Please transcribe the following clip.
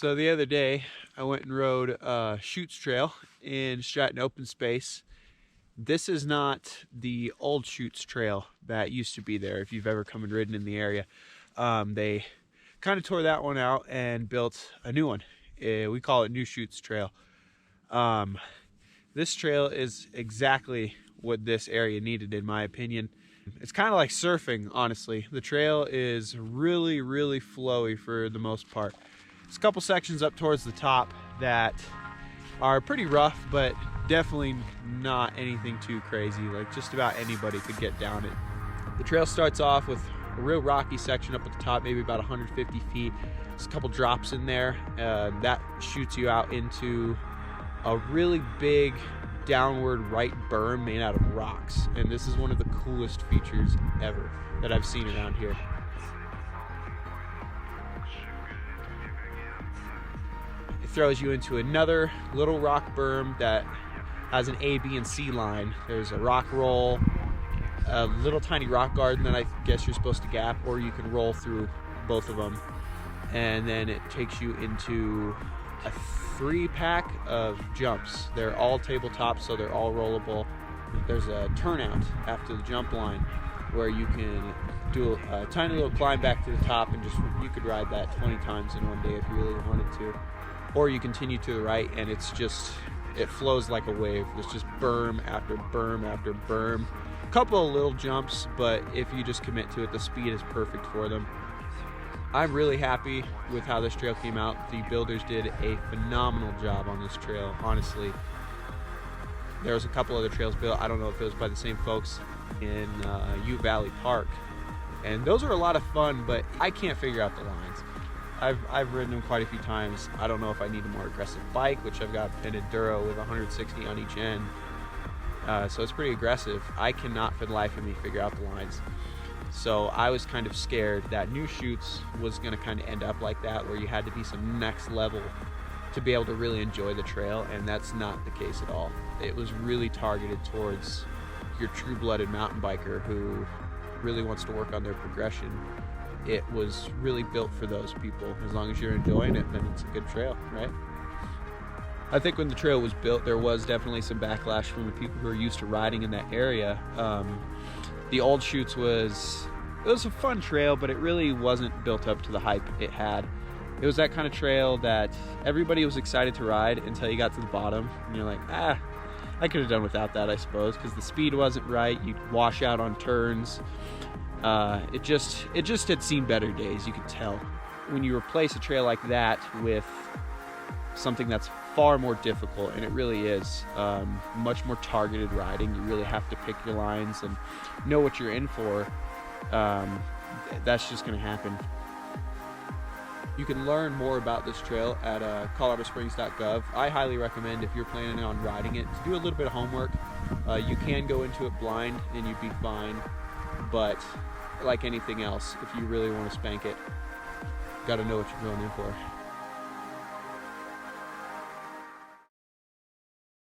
So the other day, I went and rode Chutes trail in Stratton Open Space. This is not the old Chutes trail that used to be there, if you've ever come and ridden in the area. They kind of tore that one out and built a new one. We call it New Chutes Trail. This trail is exactly what this area needed, in my opinion. It's kind of like surfing, honestly. The trail is really, really flowy for the most part. There's a couple sections up towards the top that are pretty rough, but definitely not anything too crazy. Like, just about anybody could get down it. The trail starts off with a real rocky section up at the top, maybe about 150 feet. There's a couple drops in there. That shoots you out into a really big downward right berm made out of rocks. And this is one of the coolest features ever that I've seen around here. It throws you into another little rock berm that has an A, B, and C line. There's a rock roll, a little tiny rock garden that I guess you're supposed to gap, or you can roll through both of them. And then it takes you into a 3-pack of jumps. They're all tabletop, so they're all rollable. There's a turnout after the jump line where you can do a tiny little climb back to the top, and you could ride that 20 times in one day if you really wanted to. Or you continue to the right, and it flows like a wave. There's just berm after berm after berm. A couple of little jumps, but if you just commit to it, the speed is perfect for them. I'm really happy with how this trail came out. The builders did a phenomenal job on this trail, honestly. There was a couple other trails built. I don't know if it was by the same folks in Ute Valley Park. And those are a lot of fun, but I can't figure out the lines. I've ridden them quite a few times. I don't know if I need a more aggressive bike, which I've got an Enduro with 160 on each end. So it's pretty aggressive. I cannot for the life of me figure out the lines. So I was kind of scared that New Chutes was going to kind of end up like that, where you had to be some next level to be able to really enjoy the trail, and that's not the case at all. It was really targeted towards your true-blooded mountain biker who really wants to work on their progression. It was really built for those people. As long as you're enjoying it, then it's a good trail, right? I think when the trail was built, there was definitely some backlash from the people who are used to riding in that area. The old Chutes was a fun trail, but it really wasn't built up to the hype it had. It was that kind of trail that everybody was excited to ride until you got to the bottom, and you're like, I could have done without that, I suppose, because the speed wasn't right. You'd wash out on turns. It just had seen better days, you could tell. When you replace a trail like that with something that's far more difficult, and it really is much more targeted riding, you really have to pick your lines and know what you're in for. That's just going to happen. You can learn more about this trail at coloradosprings.gov. I highly recommend, if you're planning on riding it, to do a little bit of homework. You can go into it blind and you'd be fine, but like anything else, if you really want to spank it, got to know what you're going in for.